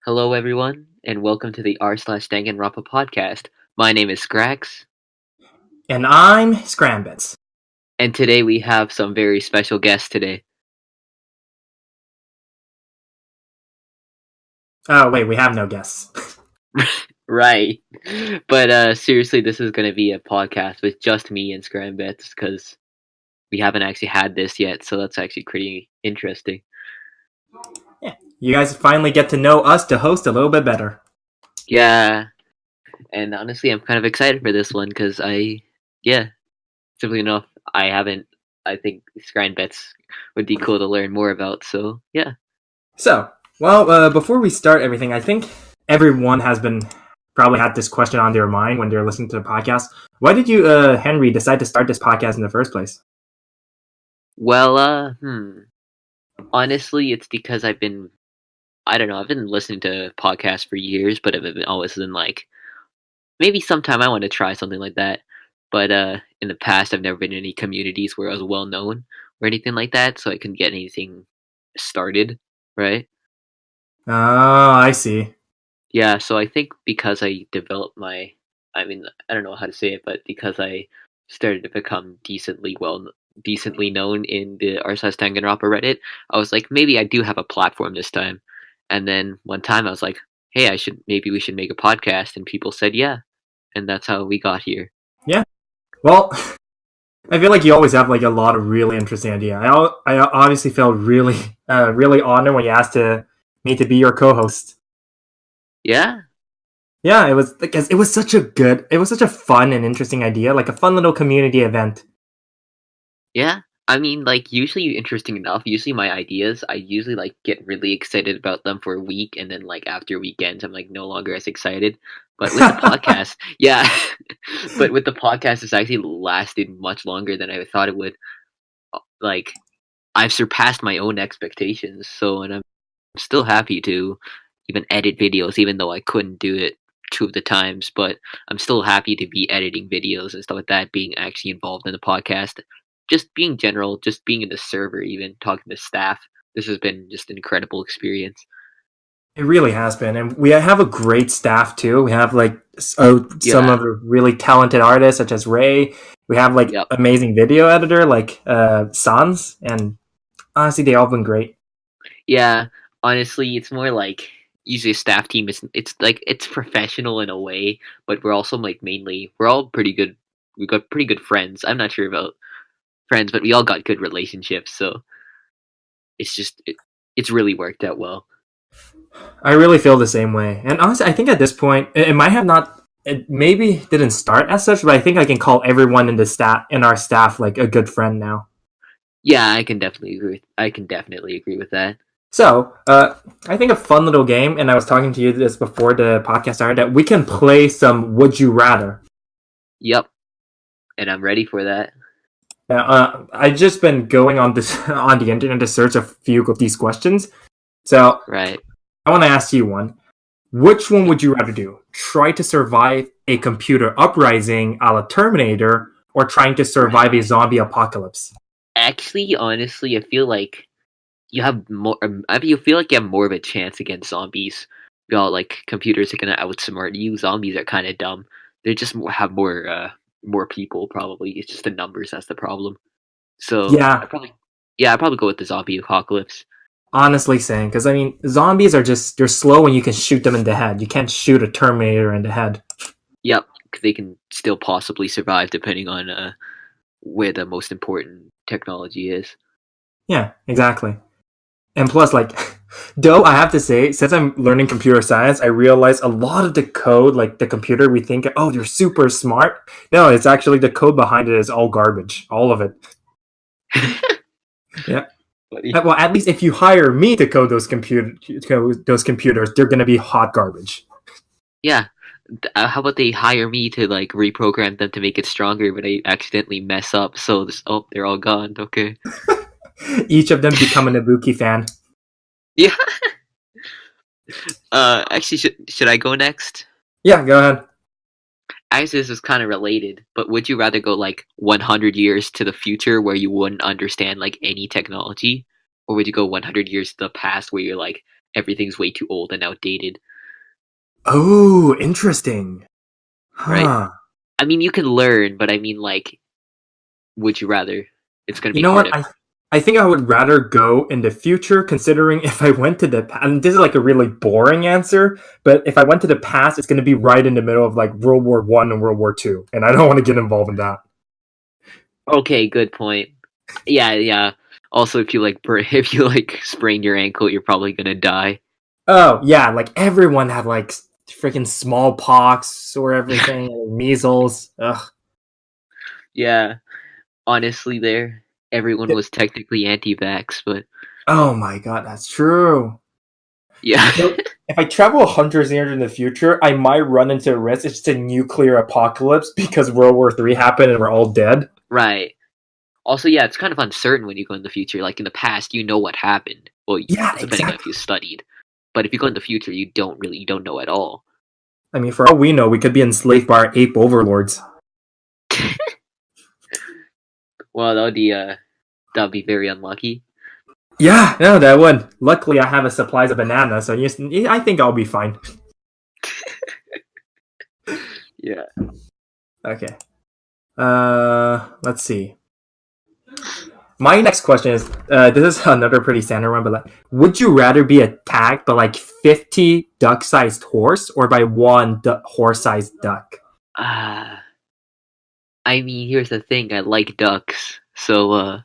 Hello, everyone, and welcome to the r/danganronpa podcast. My name is Skraxx, And I'm Skranbets. and today we have some very special guests today. Oh, wait, we have no guests. Right. But seriously, this is going to be a podcast with just me and Skranbets because we haven't actually had this yet, so that's actually pretty interesting. Yeah, you guys finally get to know us, the host, a little bit better. Yeah, and honestly, I'm kind of excited for this one because simply enough, I think Skranbets would be cool to learn more about, so yeah. So, before we start everything, I think everyone has probably had this question on their mind when they're listening to the podcast. Why did you, Henry, decide to start this podcast in the first place? Well, honestly, it's because I've been listening to podcasts for years, but I've always been like, maybe sometime I want to try something like that. But in the past, I've never been in any communities where I was well known or anything like that, so I couldn't get anything started, right? Oh, I see. Yeah, so I think because I developed I don't know how to say it, but because I started to become decently known in the r/danganronpa Reddit, I was like, maybe I do have a platform this time. And then one time I was like, hey, maybe we should make a podcast, and people said yeah, and that's how we got here. Yeah. Well, I feel like you always have like a lot of really interesting ideas. I obviously felt really, really honored when you asked me to be your co-host. Yeah, Yeah, it was because it was such a fun and interesting idea, like a fun little community event. yeah. I mean, like, usually interesting enough. Usually my ideas, I usually like get really excited about them for a week, and then like after weekends, I'm like no longer as excited. But with the podcast, yeah. But with the podcast, it's actually lasted much longer than I thought it would. Like, I've surpassed my own expectations, and I'm still happy to even edit videos, even though I couldn't do it two of the times. But I'm still happy to be editing videos and stuff like that, being actually involved in the podcast. Just being in the server, even talking to staff. This has been just an incredible experience. It really has been, and we have a great staff too. We have like some of the really talented artists, such as Ray. We have like amazing video editor like Sans, and honestly, they all been great. Yeah, honestly, it's more like usually a staff team is it's professional in a way, but we're also like we're all pretty good. We've got pretty good friends. I'm not sure about friends, but we all got good relationships, so it's really worked out well. I really feel the same way, and honestly, I think at this point it might have not. It maybe didn't start as such, but I think I can call everyone in our staff like a good friend now. Yeah, I can definitely agree with that. So, I think a fun little game, and I was talking to you this before the podcast started, that we can play some Would You Rather. Yep, and I'm ready for that. I've just been going on the internet to search a few of these questions. So, right. I want to ask you one. Which one would you rather do? Try to survive a computer uprising a la Terminator, or trying to survive a zombie apocalypse? Actually, honestly, I feel like you have more. You feel like you have more of a chance against zombies. Like computers are gonna outsmart you. Zombies are kind of dumb. They just have more people. Probably it's just the numbers that's the problem. So yeah, I'd probably go with the zombie apocalypse. Honestly, saying because I mean, zombies they're slow and you can shoot them in the head. You can't shoot a Terminator in the head. Yep, because they can still possibly survive depending on where the most important technology is. Yeah, exactly. And plus, like, though I have to say, since I'm learning computer science, I realize a lot of the code, like the computer, we think, oh, they're super smart. No, it's actually the code behind it is all garbage, all of it. Yeah. Well, at least if you hire me to code those computers, they're going to be hot garbage. Yeah. How about they hire me to like reprogram them to make it stronger, but I accidentally mess up, so they're all gone. Okay. Each of them become an Ibuki fan. Yeah. Actually, should I go next? Yeah, go ahead. Actually, this is kind of related, but would you rather go like 100 years to the future where you wouldn't understand like any technology, or would you go 100 years to the past where you're like everything's way too old and outdated, Oh, interesting. right? Huh. I mean, you can learn, but I mean, like, would you rather? It's gonna You be know hard. what? I think I would rather go in the future, considering if I went to the past, and this is like a really boring answer, but if I went to the past, it's going to be right in the middle of like World War One and World War Two, and I don't want to get involved in that. Okay, good point. Yeah, yeah. Also, if you like, if you like sprain your ankle, you're probably gonna die. Oh yeah, like everyone had like freaking smallpox or everything, or measles. Ugh. Yeah, honestly, everyone was technically anti-vax, but Oh my god, that's true. yeah, So if I travel hundreds of years in the future, I might run into a risk. It's just a nuclear apocalypse because World War III happened and we're all dead. right. Also, yeah, it's kind of uncertain when you go in the future. Like in the past, you know what happened. Well, Yeah, depending on if exactly. you studied. But if you go in the future, you don't know at all. I mean, for all we know, we could be enslaved by our ape overlords. Well, that would be very unlucky. Yeah, no, that would. Luckily, I have a supplies of bananas, so yes, I think I'll be fine. Yeah. Okay. Let's see. My next question is this is another pretty standard one, but like, would you rather be attacked by like 50 duck-sized horse or by one horse-sized duck? Uh, I mean, here's the thing. I like ducks, so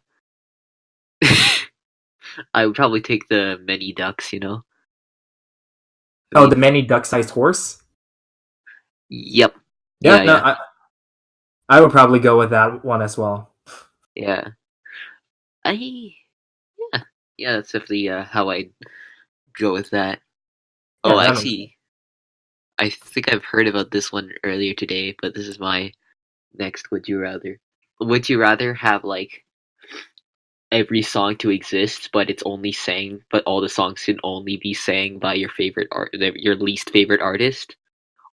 I would probably take the many ducks. I Oh, the mean, many duck-sized horse? yep. Yeah, Yeah, no, yeah, I would probably go with that one as well. yeah. I yeah, yeah. That's definitely how I go with that. Oh, Yeah, that makes sense. actually, I think I've heard about this one earlier today, but this is my next would you rather. Would you rather have like every song to exist, but it's only sang, but all the songs can only be sang by your least favorite artist,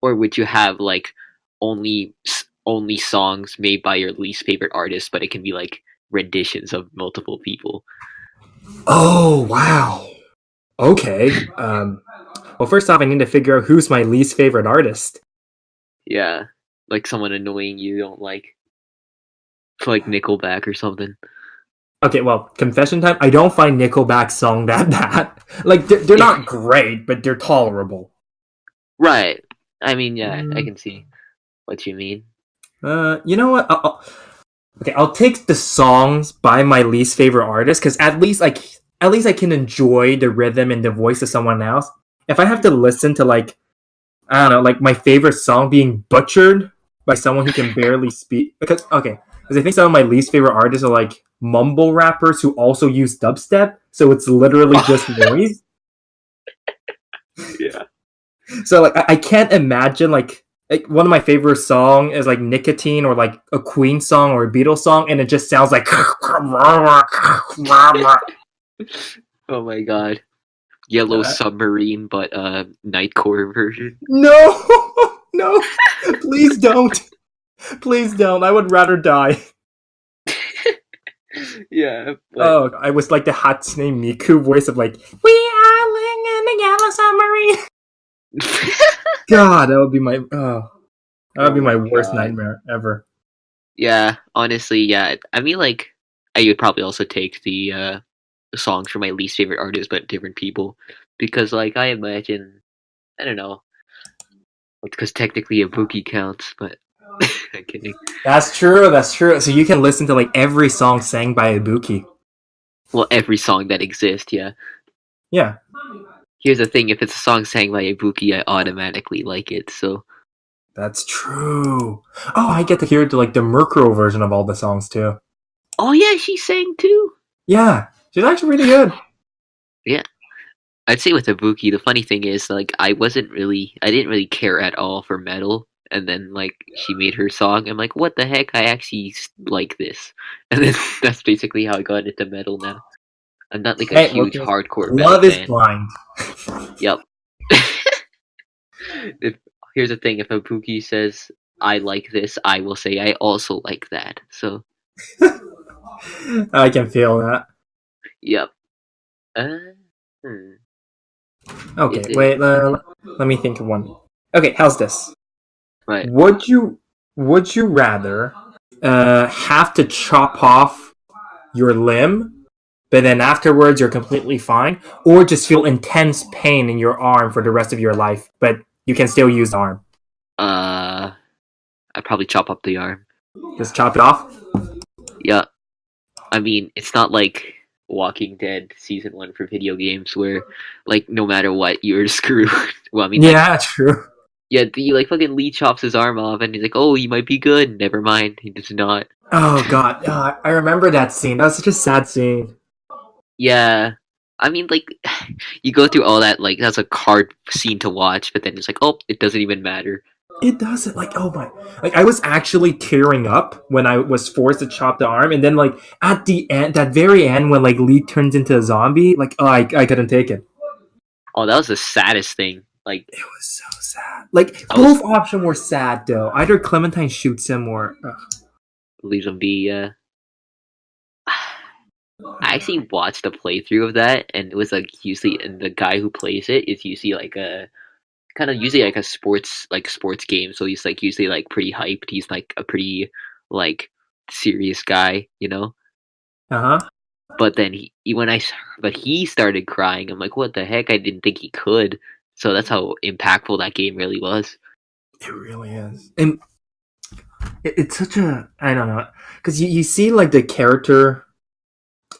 or would you have like only songs made by your least favorite artist, but it can be like renditions of multiple people? Oh, wow. Okay. Well, first off, I need to figure out who's my least favorite artist. Yeah, like someone annoying you don't like Nickelback or something. Okay, well, confession time. I don't find Nickelback's song that bad. Like, they're not great, but they're tolerable. Right. I mean, yeah, I Mm, can see what you mean. you know what? Okay, I'll take the songs by my least favorite artist because at least I can enjoy the rhythm and the voice of someone else. If I have to listen to like I don't know, like my favorite song being butchered by someone who can barely speak. Because I think some of my least favorite artists are like mumble rappers who also use dubstep, so it's literally just noise. Yeah. So like I can't imagine like one of my favorite song is like Nicotine or like a Queen song or a Beatles song, and it just sounds like Oh my god. Yellow Submarine, but Nightcore version. no, no, please don't, please don't. I would rather die. Yeah, but Oh, I was like the Hatsune Miku voice of like, "We are living in the yellow submarine." God, that would oh be my my worst god. nightmare ever. Yeah, honestly, yeah. I mean, like, I would probably also take the songs from my least favorite artists, but different people, because like I imagine, I don't know, because technically a bookie counts, but I'm kidding. That's true. That's true. So you can listen to like every song sang by Ibuki. Well, every song that exists, yeah. Yeah, Here's the thing: if it's a song sang by Ibuki, I automatically like it. So, that's true. Oh, I get to hear like the Murkrow version of all the songs too. oh yeah, she sang too. Yeah, she's actually really good. Yeah, I'd say with Ibuki, the funny thing is, like, I didn't really care at all for metal, and then like she made her song, I'm like, what the heck? I actually like this, and then that's basically how I got into metal now. I'm not like a Hey, well, huge hardcore metal love is fan. blind. Yep. if Here's the thing: if Ibuki says I like this, I will say I also like that. So, I can feel that. yep. Uh, hmm. Okay, Is it wait. Let me think of one. Okay, how's this? right? Would you rather have to chop off your limb, but then afterwards you're completely fine, or just feel intense pain in your arm for the rest of your life, but you can still use the arm? Uh, I'd probably chop up the arm. Just chop it off. Yeah, I mean, it's not like Walking Dead season 1 for video games where, like, no matter what, you're screwed. Well, I mean, like, Yeah, true. yeah, the like fucking Lee chops his arm off, and he's like, "Oh, you might be good." Never mind, he does not. Oh god, I remember that scene. That was such a sad scene. Yeah, I mean, like, you go through all that, like, that's a hard scene to watch, but then it's like, oh, it doesn't even matter. It doesn't like oh my like I was actually tearing up when I was forced to chop the arm, and then like at the end, that very end when like Lee turns into a zombie, like oh I couldn't take it. Oh, that was the saddest thing. Like, It was so sad. Like I was both options were sad though. Either Clementine shoots him or leaves him be. I actually watched a playthrough of that, and it was like usually, and the guy who plays it is usually like a kind of usually like a sports game. So he's like usually like pretty hyped. He's like a pretty like serious guy, you know. uh-huh. But then but he started crying. I'm like, what the heck? I didn't think he could. So that's how impactful that game really was. It really is. And it's such a I don't know. Because you see like the character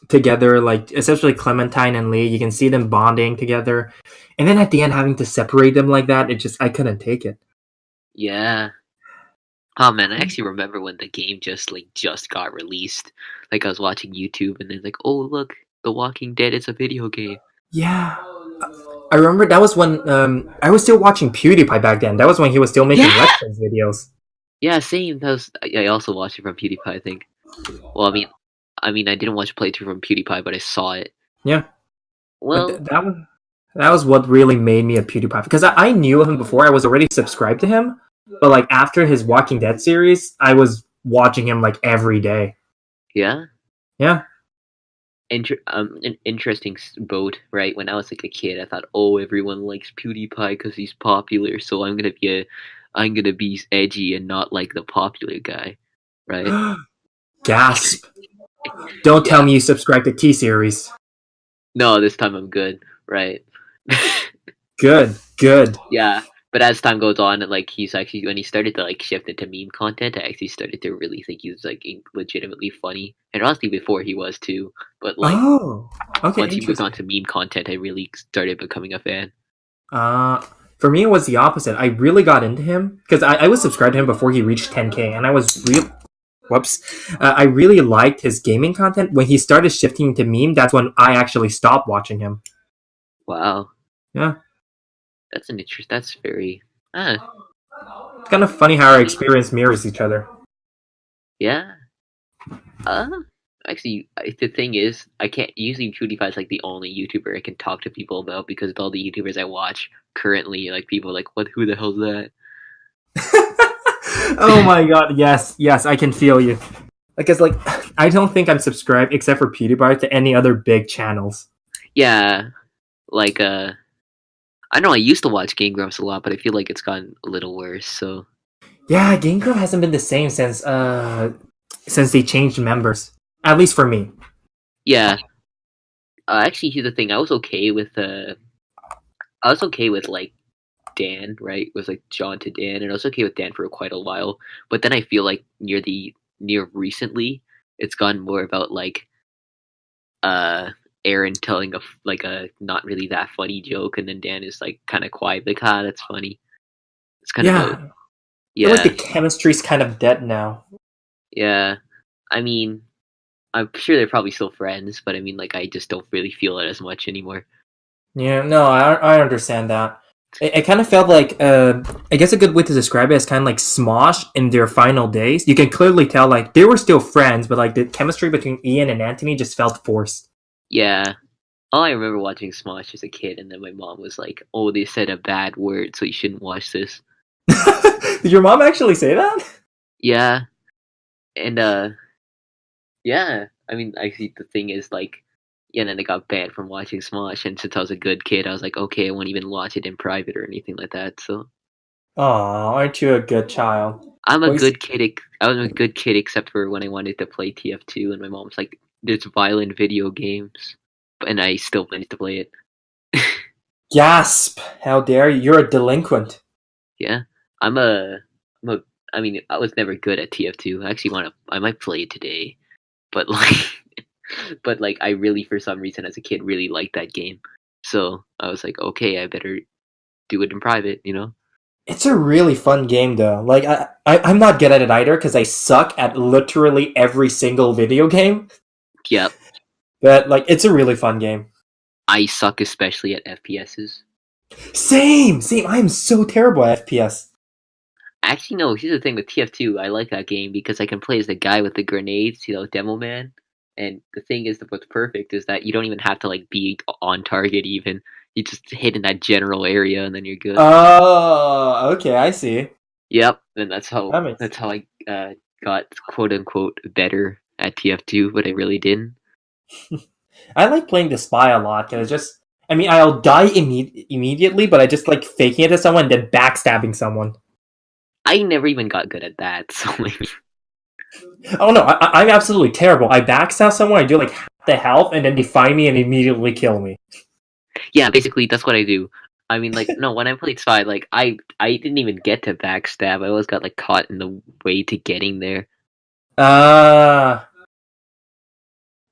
together, like especially Clementine and Lee, you can see them bonding together. And then at the end having to separate them like that, it just I couldn't take it. Yeah. Oh man, I actually remember when the game just got released. Like I was watching YouTube and then like, oh look, The Walking Dead is a video game. Yeah. I remember that was when I was still watching PewDiePie back then. That was when he was still making Yeah. Let's Plays videos. Yeah, same. I also watched it from PewDiePie. I think. Well, I didn't watch a playthrough from PewDiePie, but I saw it. Yeah. But Well, that was what really made me a PewDiePie because I knew him before. I was already subscribed to him, but like after his Walking Dead series, I was watching him like every day. yeah. Yeah. An interesting boat, right? When I was like a kid, I thought, oh, everyone likes PewDiePie because he's popular, so I'm gonna be edgy and not like the popular guy, right? Gasp! Don't tell Yeah. me you subscribe to T series. No, this time I'm good, right? Good, good. Yeah. But as time goes on, like he's actually when he started to like shift into meme content, I actually started to really think he was like legitimately funny, and honestly before he was too. But like Oh, okay, once he moved on interesting. to meme content, I really started becoming a fan. Uh, for me, it was the opposite. I really got into him because I was subscribed to him before he reached 10K, and I was real. Whoops. I really liked his gaming content. When he started shifting to meme, that's when I actually stopped watching him. Wow, Yeah. that's an interest. That's very. Ah, It's kind of funny how our experience mirrors each other. yeah. Uh, actually, the thing is, I can't. Usually, PewDiePie is like the only YouTuber I can talk to people about because all the YouTubers I watch currently, like people are like, what? Who the hell's that? Oh my god, yes, yes, I can feel you. Because, like, I don't think I'm subscribed, except for PewDiePie, to any other big channels. Yeah, like I know I used to watch Game Grumps a lot, but I feel like it's gotten a little worse. So Yeah, Game Grump hasn't been the same since they changed members. At least for me. yeah, actually, here's the thing. I was okay with like Dan, right? It was like John to Dan, and I was okay with Dan for quite a while. But then I feel like near recently, it's gone more about like uh Aaron telling like a not really that funny joke, and then Dan is like kind of quiet, like that's funny. It's kind of Yeah, a I feel like the yeah, chemistry's kind of dead now. yeah. I mean, I'm sure they're probably still friends, but I mean, like I just don't really feel it as much anymore. Yeah, no, I understand that. It kind of felt like, I guess a good way to describe it is kind of like Smosh in their final days. You can clearly tell, like, they were still friends, but, like, the chemistry between Ian and Anthony just felt forced. Yeah. All I remember watching Smosh as a kid, and then my mom was like, "Oh, they said a bad word, so you shouldn't watch this." Did your mom actually say that? Yeah, and yeah. I mean, I see the thing is like, Yeah, and then I got banned from watching Smosh, and since I was a good kid, I was like, okay, I won't even watch it in private or anything like that. So Aw, aren't you a good child? I'm a Well, good kid. I was a good kid except for when I wanted to play TF2, and my mom's like, "There's violent video games," and I still managed to play it. gasp! How dare you? You're a delinquent. Yeah, I'm a, I'm a. I mean, I was never good at TF2. I actually want to. I might play it today, but like, but like, I really, for some reason, as a kid, really liked that game. So I was like, okay, I better do it in private. You know? It's a really fun game, though. Like, I'm not good at it either because I suck at literally every single video game. Yep. But like, it's a really fun game. I suck especially at FPSs. Same, same. I am so terrible at FPS. Actually, no. Here's the thing with TF2. I like that game because I can play as the guy with the grenades, Demo Man. And the thing is, that what's perfect is that you don't even have to like be on target. Even you just hit in that general area, and then you're good. Oh, okay, I see. Yep, and that's how That makes that's how I got quote unquote better at TF2, but I really didn't. I like playing the spy a lot because just, I mean, I'll die immediately, but I just like faking it to someone, then backstabbing someone. I never even got good at that. So like, Oh no, I'm absolutely terrible. I backstab someone, I do like half the health, and then they find me and immediately kill me. yeah, basically that's what I do. I mean, like, no, when I played Spy, like, I didn't even get to backstab. I always got like caught in the way to getting there. Uh,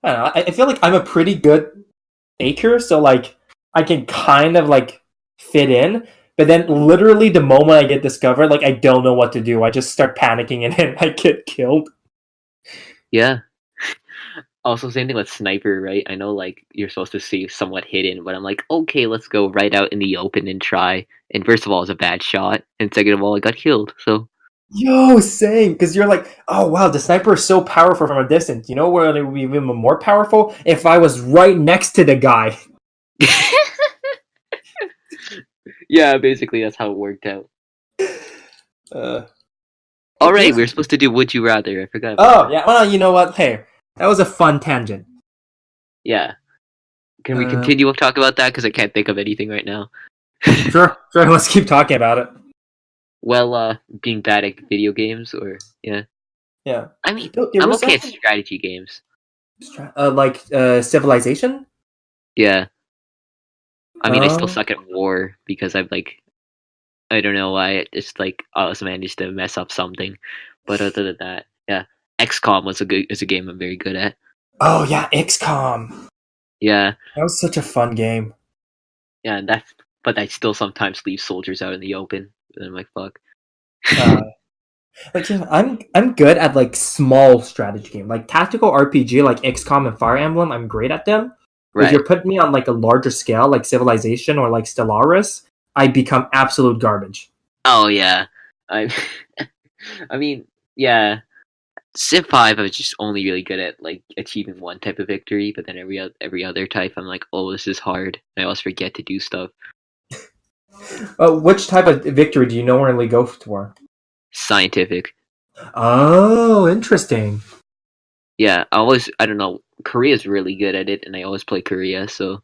I don't know. I feel like I'm a pretty good faker, so like I can kind of like fit in. But then, literally, the moment I get discovered, like I don't know what to do. I just start panicking, and then I get killed. Yeah. Also, same thing with Sniper, right? I know, like, you're supposed to see somewhat hidden, but I'm like, okay, let's go right out in the open and try. And first of all, it's a bad shot, and second of all, I got killed. So, Yo, same. Because you're like, oh wow, the sniper is so powerful from a distance. You know where it would be even more powerful? If I was right next to the guy. yeah, basically that's how it worked out. Uh, All right, we're supposed to do Would You Rather. I forgot about oh that. yeah. Well, you know what? Hey, that was a fun tangent. Yeah. Can we continue to talk about that? Because I can't think of anything right now. Sure. Let's keep talking about it. Well, being bad at video games, or yeah. Yeah. I mean, There I'm was okay at something- strategy games. like Civilization. Yeah. I mean, I still Oh. suck at war because I've like, I don't know why. It's like I always managed to mess up something, but other than that, yeah, XCOM is a game I'm very good at. Oh yeah, XCOM. Yeah, That was such a fun game. yeah, and but I still sometimes leave soldiers out in the open, and I'm like, fuck. Like yeah, I'm good at like small strategy game, like tactical RPG, like XCOM and Fire Emblem. I'm great at them. If Right. you're putting me on like a larger scale, like Civilization or like Stellaris, I become absolute garbage. Oh yeah, I, I mean, yeah. Civ 5, I was just only really good at like achieving one type of victory, but then every other type, I'm like, oh, this is hard. I always forget to do stuff. Which type of victory do you normally go for? Scientific. Oh, interesting. Yeah, I don't know. Korea's really good at it, and I always play Korea. So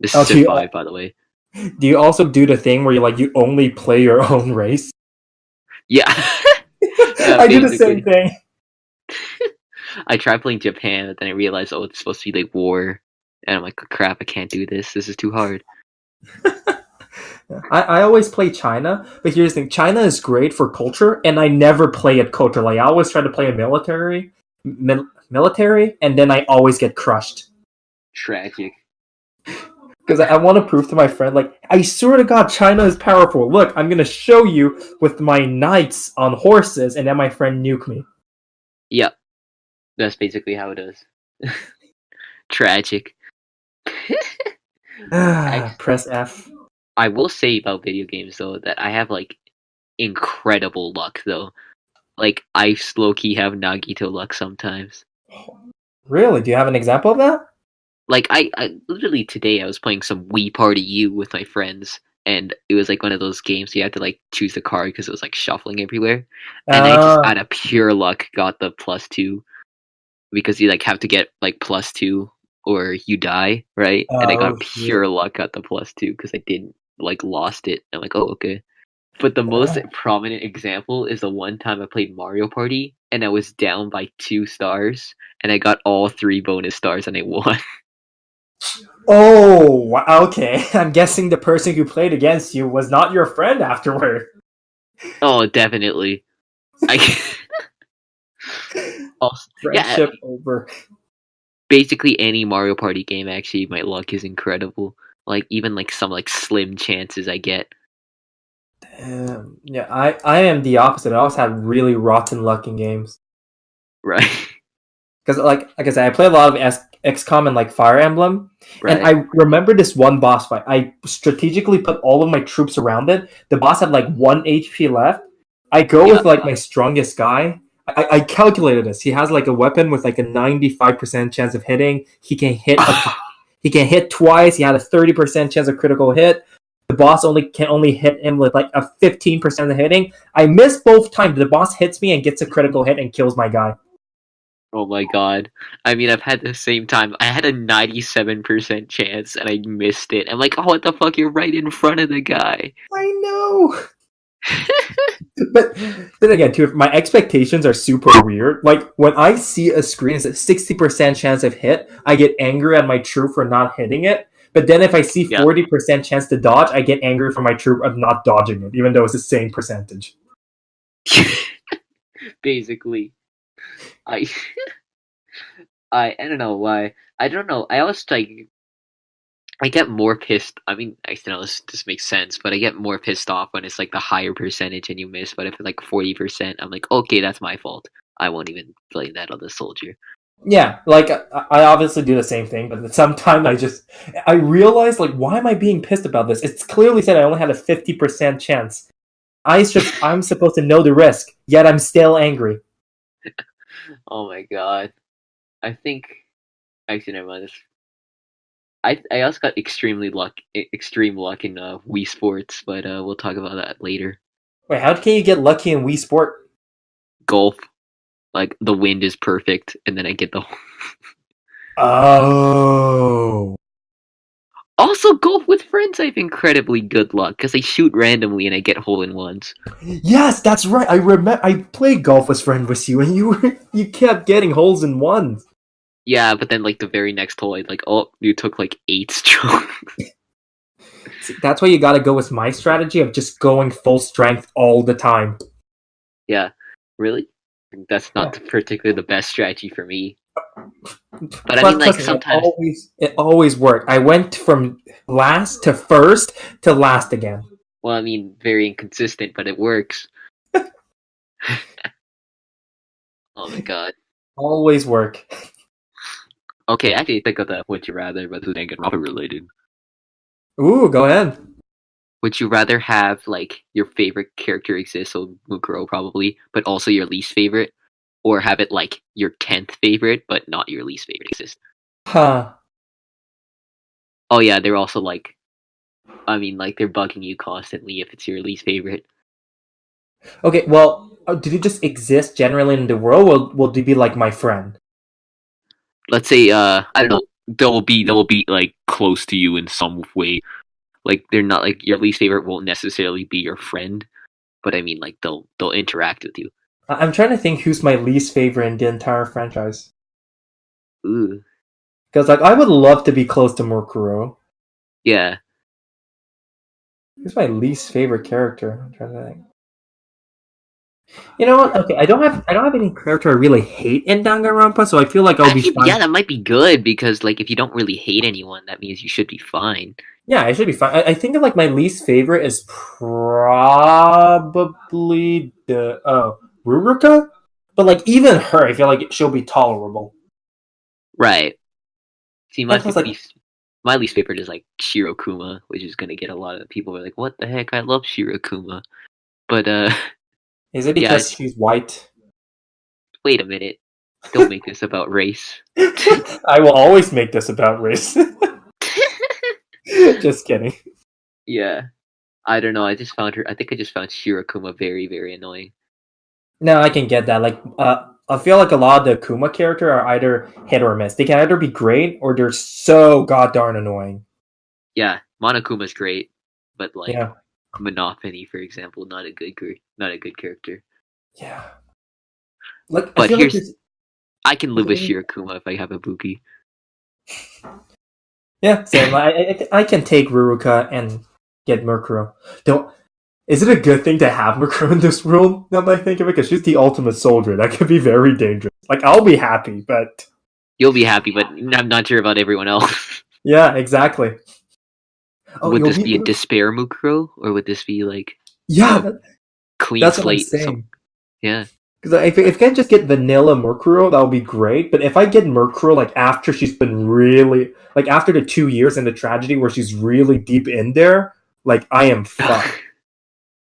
this Oh, is so Civ you, 5, by the way. do you also do the thing where you only play your own race? Yeah, yeah, I do the basically. same thing. I tried playing Japan, but then I realized, oh, it's supposed to be like war, and I'm like, crap, I can't do this. This is too hard. I always play China, but here's the thing: China is great for culture, and I never play it culture. Like I always try to play a military, and then I always get crushed Tragic. because I want to prove to my friend, like, I swear to God, China is powerful. Look, I'm gonna show you with my knights on horses, and then my friend nuke me. Yep, that's basically how it is. Tragic. Press F. I will say about video games though that I have like incredible luck though. Like I low key have Nagito luck sometimes. Really? Do you have an example of that? Like I literally today I was playing some Wii Party U with my friends, and it was like one of those games you had to like choose the card because it was like shuffling everywhere, and I just out of pure luck got the +2 because you like have to get like +2 or you die, right? And I Oh got shit. pure luck at the +2 because I didn't like lost it. I'm like, oh okay. But the most Ah. prominent example is the one time I played Mario Party and I was down by 2 stars and I got all 3 bonus stars and I won. Oh, okay. I'm guessing the person who played against you was not your friend afterward. Oh, definitely. I also, yeah, Friendship over. basically any Mario Party game actually my luck is incredible. Like even like some like slim chances I get. Yeah, I am the opposite. I always have really rotten luck in games. Right. Because like I said, I play a lot of XCOM and like Fire Emblem, and Right. I remember this one boss fight. I strategically put all of my troops around it. The boss had like 1 HP left. I go Yeah. with like my strongest guy. I calculated this. He has like a weapon with like a 95% chance of hitting. He can hit twice. He had a 30% chance of critical hit. The boss can only hit him with like a 15% of hitting. I miss both times. The boss hits me and gets a critical hit and kills my guy. Oh my god. I mean, I've had the same time. I had a 97% chance and I missed it. I'm like, oh, what the fuck? You're right in front of the guy. I know. But then again, too, my expectations are super weird. Like when I see a screen is a 60% chance of hit, I get angry at my troop for not hitting it. But then if I see Yeah. 40% chance to dodge, I get angry for my troop of not dodging it, even though it's the same percentage. Basically. I I don't know why. I don't know. I always like I get more pissed. I mean, I know this makes sense, but I get more pissed off when it's like the higher percentage and you miss. But if it's like 40%, I'm like, okay, that's my fault. I won't even blame that on the soldier. Yeah, like I obviously do the same thing, but sometimes I realize like why am I being pissed about this? It's clearly said I only had a 50% chance. I'm supposed to know the risk, yet I'm still angry. Oh my god. I think actually never mind. I also got extreme luck in Wii Sports, but we'll talk about that later. Wait, how can you get lucky in Wii Sport? Golf, like the wind is perfect, and then I get the. Oh. Also, golf with friends, I have incredibly good luck because I shoot randomly and I get hole in ones. Yes, that's right. I remember I played golf with friend with you, and you kept getting holes in ones. Yeah, but then like the very next hole, I'd like, oh, you took like 8 strokes. See, that's why you got to go with my strategy of just going full strength all the time. Yeah, really? That's Yeah. not particularly the best strategy for me. But I Plus, mean, like trust me, sometimes. it always worked. I went from last to first to last again. Well, I mean, very inconsistent, but it works. Oh my god. Always work. Okay, actually, think of the would you rather, but it's danganronpa related. Ooh, go ahead. Would you rather have like your favorite character exist, so Mukuro probably, but also your least favorite, or have it like your 10th favorite but not your least favorite exist? Huh. Oh yeah, they're also like, I mean, like they're bugging you constantly if it's your least favorite. Okay, well, did you just exist generally in the world? Will they be like my friend? Let's say, I don't know, they'll be like close to you in some way. Like they're not like your least favorite won't necessarily be your friend, but I mean like they'll interact with you. I'm trying to think who's my least favorite in the entire franchise. Ooh, Because like I would love to be close to Murkuro. yeah. Who's my least favorite character? I'm trying to think. You know what? Okay, I don't have any character I really hate in Danganronpa, so I feel like I'll be Actually, fine. yeah, that might be good because like if you don't really hate anyone, that means you should be fine. Yeah, I should be fine. I think like my least favorite is probably the Ruruka, but like even her, I feel like she'll be tolerable. Right. See, And plus, like, my least favorite is like Shirokuma, which is gonna get a lot of people who are like, "What the heck? I love Shirokuma." But is it yeah. because she's white? Wait a minute. Don't make this about race. I will always make this about race. Just kidding. Yeah. I don't know. I just found her. I think I just found Shirokuma very, very annoying. No, I can get that. Like, I feel like a lot of the Kuma character are either hit or miss. They can either be great or they're so god darn annoying. Yeah, Monokuma's great, but like Yeah. Monopony, for example, not a good character. Yeah. Like I But feel like there's I can live with Shirokuma if I have a Buki. yeah, same. I can take Ruruka and get Murkuro. Though, is it a good thing to have Murkuro in this world? Now that I think of it, because she's the ultimate soldier. That could be very dangerous. Like I'll be happy, but You'll be happy, but I'm not sure about everyone else. yeah, exactly. Would this be a despair Mukuro, or would this be like clean that's slate? What I'm saying. Yeah. Because if I can just get vanilla Murkuro, that would be great. But if I get Murkuro like after she's been really like after the 2 years in the tragedy where she's really deep in there, like I am fucked.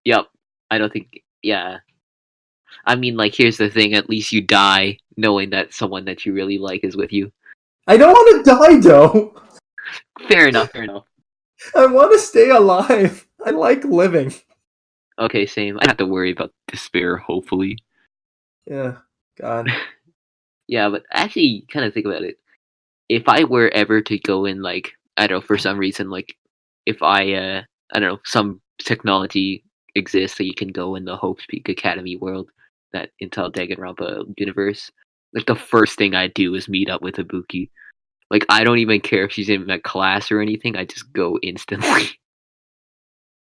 Yep. I don't think. Yeah. I mean, like, here's the thing. At least you die knowing that someone that you really like is with you. I don't want to die, though. Fair enough. I want to stay alive. I like living. Okay, same. I have to worry about despair, hopefully. Yeah, God. Yeah, but actually, kind of think about it. If I were ever to go in, like, I don't know, for some reason, like, if I don't know, some technology exists that you can go in the Hope's Peak Academy world, that Intel Danganronpa universe, like, the first thing I do is meet up with Ibuki. Like, I don't even care if she's in my class or anything, I just go instantly.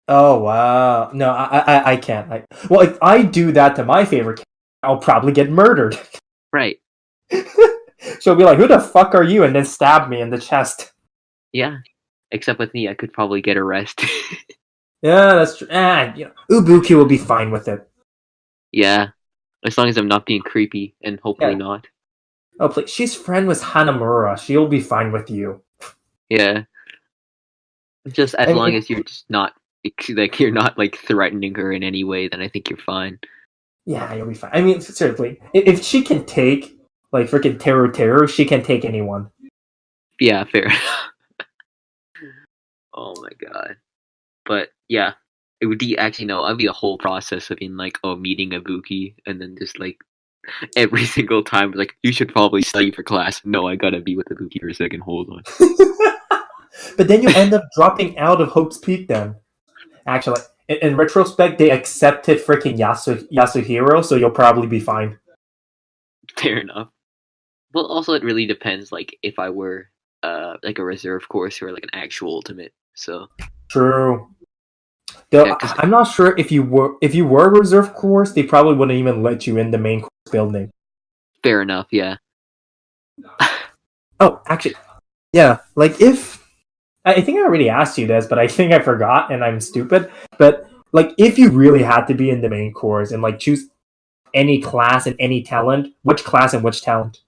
Oh, wow. No, I can't. Well, if I do that to my favorite character, I'll probably get murdered. Right. She'll be like, who the fuck are you? And then stab me in the chest. Yeah. Except with me, I could probably get arrested. Yeah, that's true. Ibuki will be fine with it. Yeah. As long as I'm not being creepy, and hopefully not. Oh, please. She's friend with Hanamura. She'll be fine with you. Yeah. Just as long as you're just not, like, you're not, like, threatening her in any way, then I think you're fine. Yeah, you'll be fine. I mean, seriously, if she can take, like, freaking Terror, she can take anyone. Yeah, fair enough. Oh my god. But, yeah. It would be, actually, no, it would be a whole process of being, like, meeting Ibuki, and then just, like, every single time, like, you should probably study for class. No, I gotta be with Ibuki for a second, hold on. But then you end up dropping out of Hope's Peak then. Actually, in retrospect, they accepted freaking Yasuhiro, so you'll probably be fine. Fair enough. Well, also, it really depends, like, if I were, like, a reserve course or, like, an actual ultimate, so... True. Though, yeah, I'm not sure if you were a reserve course, they probably wouldn't even let you in the main course building. Fair enough, yeah. Oh, actually, yeah, like, if... I think I already asked you this, but I think I forgot, and I'm stupid. But, like, if you really had to be in the main course and, like, choose any class and any talent, which class and which talent?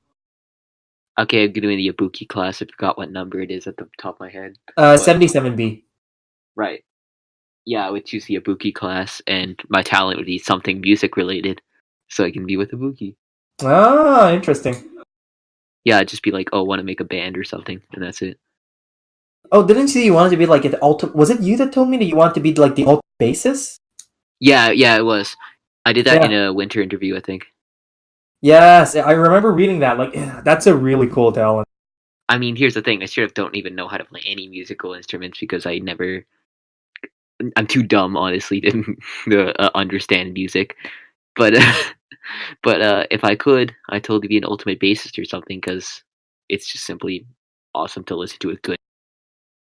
Okay, I'm doing the Ibuki class. I forgot what number it is at the top of my head. 77B. Right. Yeah, I would choose the Ibuki class, and my talent would be something music-related, so I can be with Ibuki. Ah, interesting. Yeah, I'd just be like, want to make a band or something, and that's it. Oh, didn't you say you wanted to be like an ultimate? Was it you that told me that you wanted to be like the ultimate bassist? Yeah, it was. I did that in a winter interview, I think. Yes, I remember reading that. Like, that's a really cool talent. I mean, here's the thing. I sort of don't even know how to play any musical instruments because I'm too dumb, honestly, to understand music. But if I could, I'd totally be an ultimate bassist or something because it's just simply awesome to listen to a good.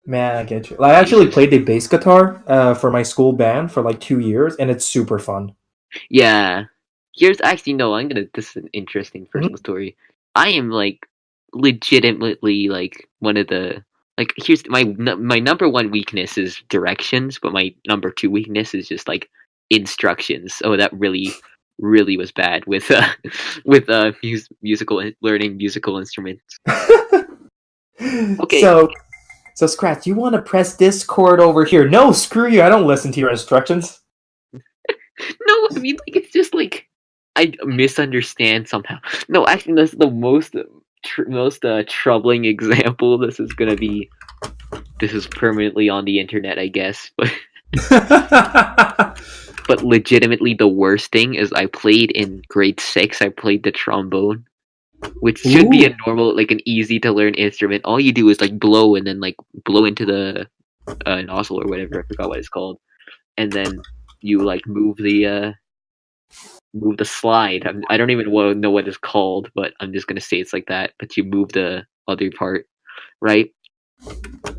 Man, I get you. I actually played the bass guitar for my school band for like 2 years, and it's super fun. Yeah. This is an interesting personal story. I am, like, legitimately, like, one of the, like, here's my number one weakness is directions, but my number two weakness is just, like, instructions. Oh, that really, really was bad with learning musical instruments. Okay. So Skraxx, you want to press this chord over here? No, screw you. I don't listen to your instructions. No, I mean, like, it's just, like, I misunderstand somehow. No, actually, that's the most troubling example. This is permanently on the internet, I guess. But legitimately the worst thing is I played in grade 6. I played the trombone, which should be a normal, like an easy to learn instrument. All you do is like blow and then like blow into the nozzle or whatever. I forgot what it's called, and then you like move the slide. I don't even know what it's called, but I'm just gonna say it's like that. But you move the other part, right?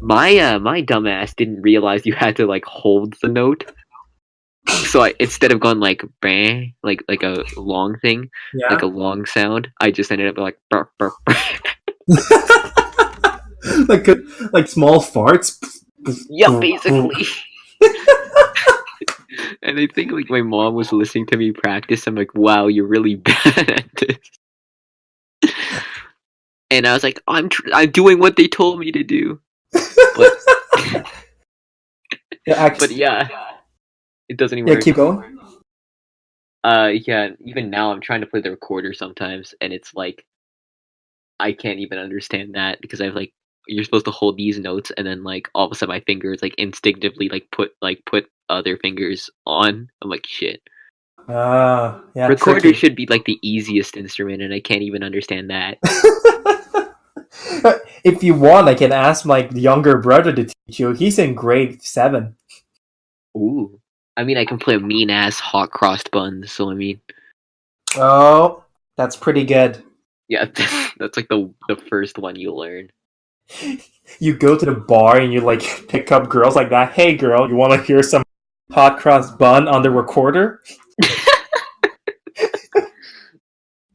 My dumbass didn't realize you had to like hold the note. So instead of going like bang, like a long thing, like a long sound, I just ended up like burp, burp, burp. like small farts. Yeah, basically. And I think like my mom was listening to me practice. I'm like, wow, you're really bad at this. And I was like, I'm doing what they told me to do. But, but yeah, it doesn't even work. Yeah, keep going. Yeah, even now I'm trying to play the recorder sometimes, and it's like I can't even understand that because I've like you're supposed to hold these notes, and then like all of a sudden my fingers like instinctively like put other fingers on. I'm like shit. Yeah. Recorder tricky. should be like the easiest instrument, and I can't even understand that. If you want, I can ask my younger brother to teach you. He's in grade 7. Ooh. I mean, I can play a mean-ass hot crossed bun, so I mean... Oh, that's pretty good. Yeah, that's like the first one you learn. You go to the bar and you like pick up girls like that. Hey girl, you want to hear some hot cross bun on the recorder?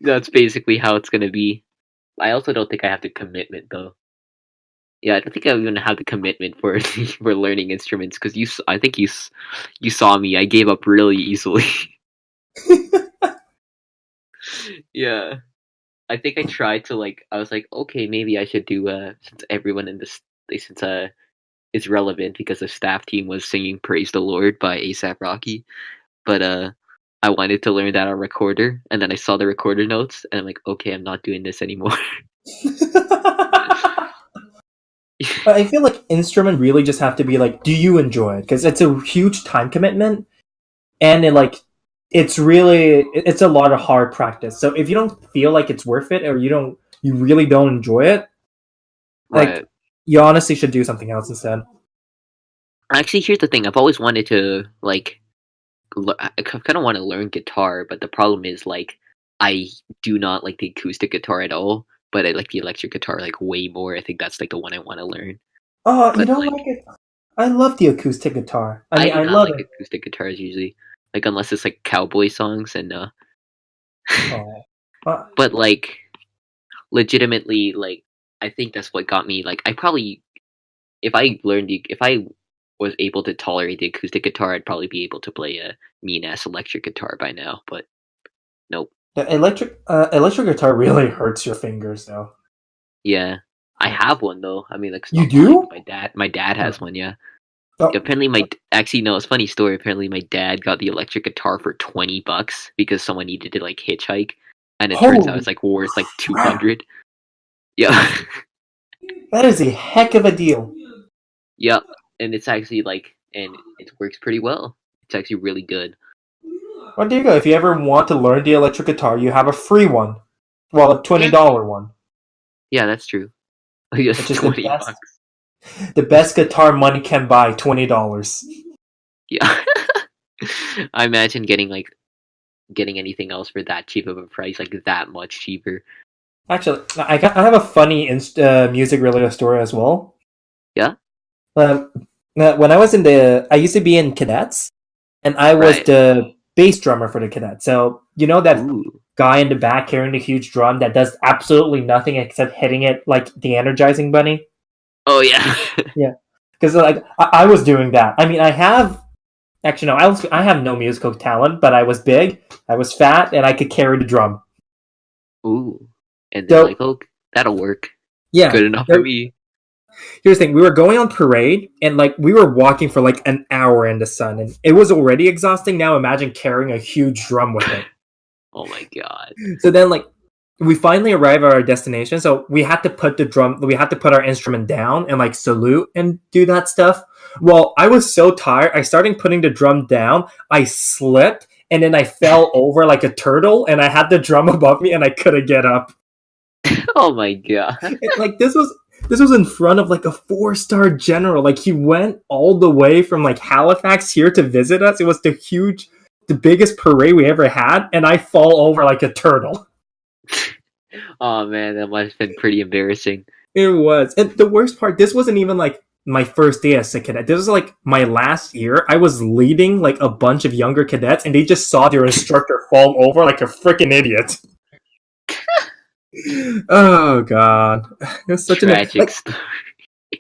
That's basically how it's gonna be. I also don't think I have the commitment though. Yeah, I don't think I even have the commitment for for learning instruments because I think you saw me. I gave up really easily. Yeah, I think I tried to like. I was like, okay, maybe I should do since everyone in this since is relevant because the staff team was singing "Praise the Lord" by A$AP Rocky, but I wanted to learn that on recorder, and then I saw the recorder notes, and I'm like, okay, I'm not doing this anymore. I feel like instrument really just have to be like, do you enjoy it? Because it's a huge time commitment, and it's a lot of hard practice. So if you don't feel like it's worth it, or you really don't enjoy it, Right. like you honestly should do something else instead. Actually, here's the thing: I've always wanted to like. I kind of want to learn guitar, but the problem is like I do not like the acoustic guitar at all. But I like the electric guitar like way more. I think that's like the one I want to learn. Oh, but, you don't like it? I love the acoustic guitar. I do not love like acoustic guitars usually, like unless it's like cowboy songs and But like, legitimately, like I think that's what got me. Like, I probably if I was able to tolerate the acoustic guitar, I'd probably be able to play a mean ass electric guitar by now. But nope. The electric guitar really hurts your fingers, though. Yeah, I have one though. I mean, like you do? My dad has one. Yeah. Oh. Apparently, actually no, it's a funny story. Apparently, my dad got the electric guitar for $20 because someone needed to like hitchhike, and it turns out it's like worth like $200. Yeah. That is a heck of a deal. Yep, and it's actually like, and it works pretty well. It's actually really good. Well, there you go. If you ever want to learn the electric guitar, you have a free one. Well, a $20 one. Yeah, that's true. Just $20. The best guitar money can buy, $20. Yeah. I imagine getting anything else for that cheap of a price, like that much cheaper. Actually, I have a funny music related story as well. Yeah. When I was I used to be in cadets, and I was the bass drummer for the cadets. So you know that guy in the back carrying the huge drum that does absolutely nothing except hitting it like the energizing bunny. Oh yeah. Yeah, because like I was doing that. I mean, I have no musical talent, but I was big, I was fat, and I could carry the drum. Ooh, and they're like, "Oh, that'll work." Yeah, good enough for me. Here's the thing: we were going on parade, and like we were walking for like an hour in the sun, and it was already exhausting. Now imagine carrying a huge drum with it. Oh my god! So then, like, we finally arrived at our destination. So we had to put our instrument down and like salute and do that stuff. Well, I was so tired. I started putting the drum down. I slipped, and then I fell over like a turtle, and I had the drum above me, and I couldn't get up. Oh my god. Like this was in front of like a 4-star general. Like he went all the way from like Halifax here to visit us. It was the biggest parade we ever had, and I fall over like a turtle. Oh man, that must have been pretty embarrassing. It was. And the worst part, this wasn't even like my first day as a cadet. This was like my last year. I was leading like a bunch of younger cadets, and they just saw their instructor fall over like a freaking idiot. Oh god, it was such Tragic like story.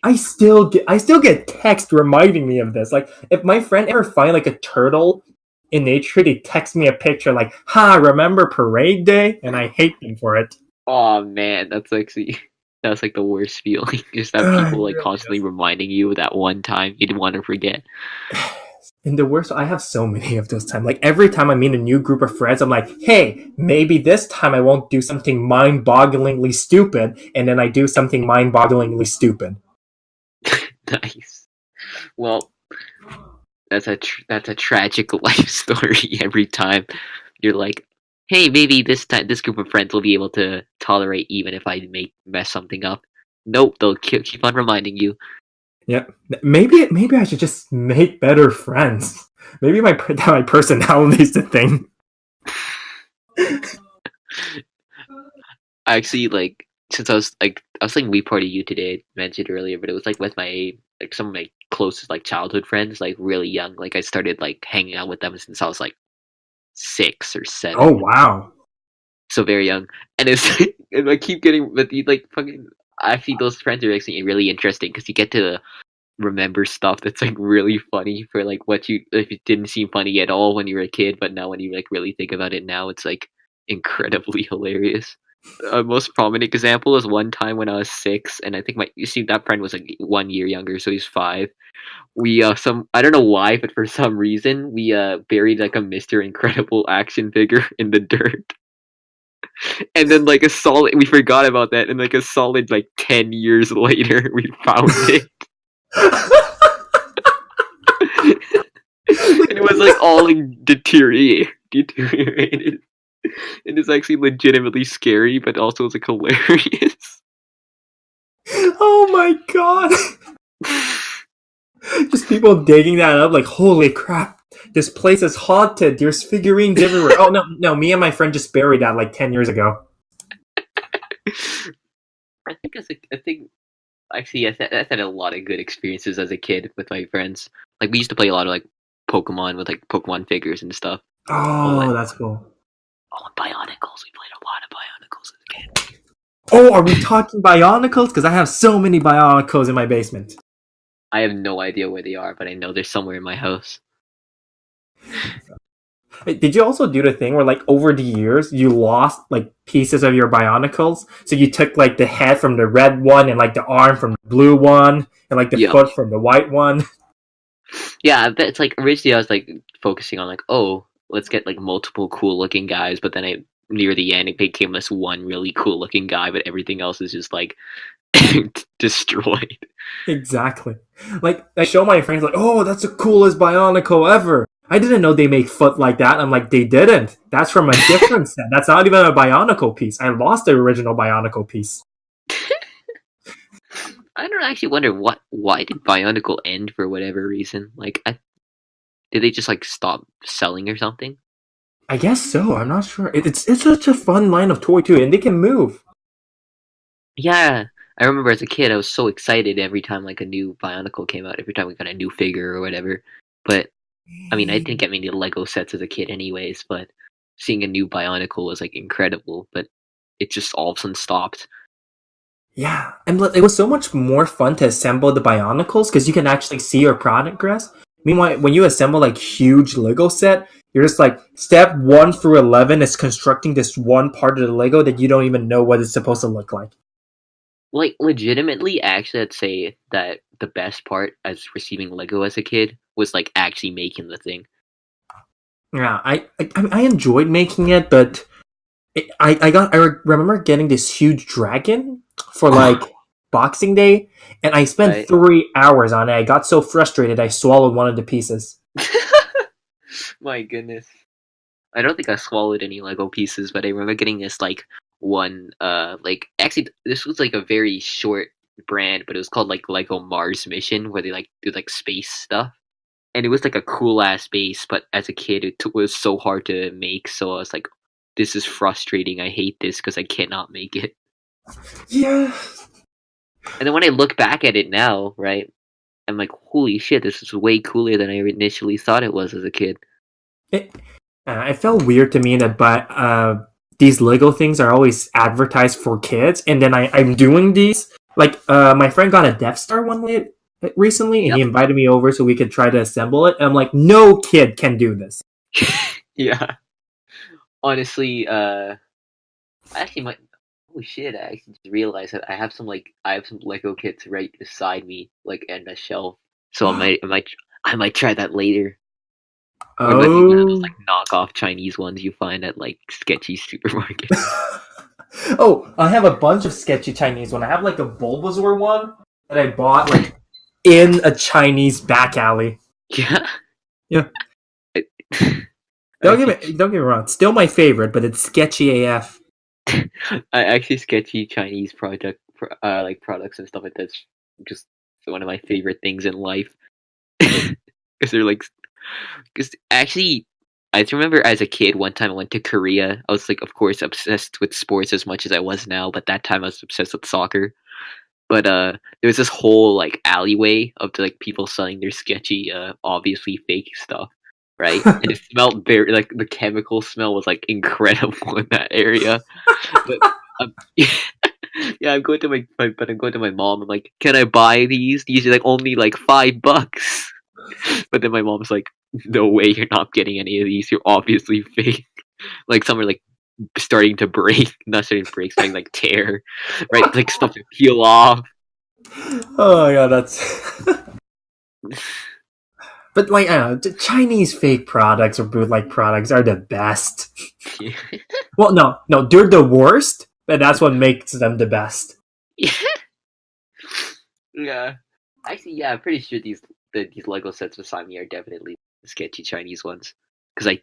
I still get text reminding me of this. Like if my friend ever find like a turtle in nature, they text me a picture like, "Ha, remember parade day?" And I hate them for it. Oh man, that's like the worst feeling. Just have It people like really constantly is. reminding you of that one time you didn't want to forget. And the worst, I have so many of those times. Like every time I meet a new group of friends, I'm like, "Hey, maybe this time I won't do something mind-bogglingly stupid," and then I do something mind-bogglingly stupid. Nice. Well, that's a tragic life story every time. You're like, hey, maybe this time this group of friends will be able to tolerate even if I mess something up. Nope, they'll keep on reminding you. Yeah, maybe I should just make better friends. Maybe my personality is the thing. I actually like since I was like we party you today mentioned earlier, but it was like with my like some of my closest like childhood friends, like really young. Like I started like hanging out with them since I was like 6 or 7, Oh wow. so very young. And it's and I keep getting but you like fucking actually those friends are actually really interesting because you get to remember stuff that's like really funny for like what you if it didn't seem funny at all when you were a kid, but now when you like really think about it now, it's like incredibly hilarious. A most prominent example is one time when I was 6, and I think my you see that friend was like 1 year younger, so he's 5. We some I don't know why, but for some reason we buried like a Mr. Incredible action figure in the dirt, and then like a solid we forgot about that, and like a solid like 10 years later we found it. And it was like all like deteriorated. It is actually legitimately scary, but also it's like hilarious. Oh my god. Just people digging that up like, holy crap, this place is haunted. There's figurines everywhere. Oh no, me and my friend just buried that like 10 years ago. I think actually I had a lot of good experiences as a kid with my friends. Like we used to play a lot of like Pokemon with like Pokemon figures and stuff. Oh, Oh, that's cool. and Bionicles. We played a lot of Bionicles as a kid. Oh, are we talking Bionicles? Because I have so many Bionicles in my basement. I have no idea where they are, but I know they're somewhere in my house. Hey, did you also do the thing where, like, over the years, you lost, like, pieces of your Bionicles? So you took, like, the head from the red one, and, like, the arm from the blue one, and, like, the Yeah, foot from the white one? yeah. But it's like originally I was like focusing on like, oh, let's get like multiple cool looking guys, but then I near the end it became this one really cool looking guy, but everything else is just like destroyed. Exactly. Like, I show my friends, like, oh, that's the coolest Bionicle ever. I didn't know they make foot like that. I'm like, they didn't. That's from a different set. That's not even a Bionicle piece. I lost the original Bionicle piece. I don't actually wonder why did Bionicle end for whatever reason. Did they just like stop selling or something? I guess so. I'm not sure. It's such a fun line of toy too, and they can move. Yeah, I remember as a kid I was so excited every time like a new Bionicle came out, every time we got a new figure or whatever. But I mean, I didn't get many Lego sets as a kid anyways, but seeing a new Bionicle was like incredible, but it just all of a sudden stopped. Yeah, and it was so much more fun to assemble the Bionicles because you can actually see your progress. Meanwhile, when you assemble like huge Lego set, you're just like step 1 through 11 is constructing this one part of the Lego that you don't even know what it's supposed to look like. Like legitimately, actually, I'd say that the best part as receiving Lego as a kid was like actually making the thing. Yeah, I enjoyed making it, but I remember getting this huge dragon for like Boxing Day, and I spent right? 3 hours on it. I got so frustrated I swallowed one of the pieces. My goodness. I don't think I swallowed any Lego pieces, but I remember getting this like one like actually this was like a very short brand, but it was called like Lego Mars Mission where they like do like space stuff. And it was like a cool ass base, but as a kid was so hard to make, so I was like this is frustrating. I hate this because I cannot make it. Yeah. And then when I look back at it now, right? I'm like, holy shit, this is way cooler than I initially thought it was as a kid. It felt weird to me that these Lego things are always advertised for kids, and then I'm doing these. Like, my friend got a Death Star recently, and he Yep. invited me over so we could try to assemble it. And I'm like, no kid can do this. Yeah. Honestly, I actually might. Holy shit! I actually just realized that I have some Lego kits right beside me, like on a shelf. So I might try that later. Or like one of those Oh. like knockoff Chinese ones you find at like sketchy supermarkets. Oh, I have a bunch of sketchy Chinese one. I have like a Bulbasaur one that I bought like in a Chinese back alley. Yeah. Yeah. I, Don't get me wrong. It's still my favorite, but it's sketchy AF. I actually sketchy Chinese like products and stuff like that's just one of my favorite things in life. Because they're like, because actually, I remember as a kid, one time I went to Korea. I was like, of course, obsessed with sports as much as I was now, but that time I was obsessed with soccer. But there was this whole like alleyway of like people selling their sketchy, obviously fake stuff, right? And it smelled very like the chemical smell was like incredible in that area. But yeah, I'm going to I'm going to my mom. I'm like, can I buy these? These are like only like $5. But then my mom's like, no way, you're not getting any of these. You're obviously fake. Like some are like starting to break, not starting to break, starting to like tear, right? Like stuff to peel off. Oh my god, that's. But like, I don't know, the Chinese fake products or bootleg products are the best. Well, no, they're the worst, but that's what makes them the best. Yeah. Actually, yeah, I'm pretty sure these Lego sets beside me are definitely sketchy Chinese ones. Because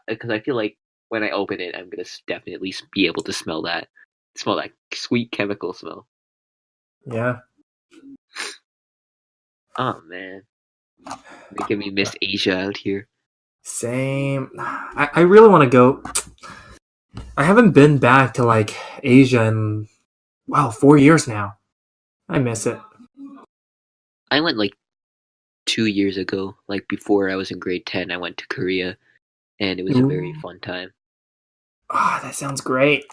because I feel like when I open it, I'm gonna definitely be able to smell that sweet chemical smell. Yeah. Oh man, making me miss Asia out here. Same. I really want to go. I haven't been back to like Asia in, wow, 4 years now. I miss it. I went like 2 years ago, like before I was in grade 10. I went to Korea, and it was a very Ooh. fun time. Ah, that sounds great.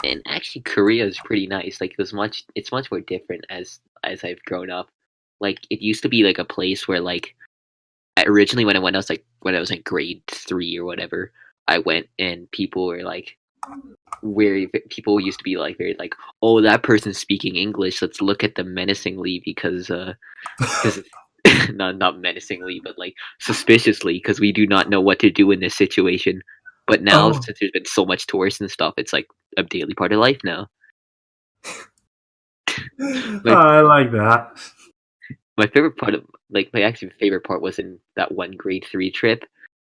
And actually, Korea is pretty nice. Like it's much more different as I've grown up. Like it used to be like a place where like originally when I went, I was like when I was in grade 3 or whatever. I went and people were like, where people used to be like very like, oh, that person's speaking English. Let's look at them menacingly because not menacingly, but like suspiciously because we do not know what to do in this situation. But now, Oh, since there's been so much tourists and stuff, it's like a daily part of life now. Like I like that. my favorite part of like my actually favorite part was in that one grade 3 trip.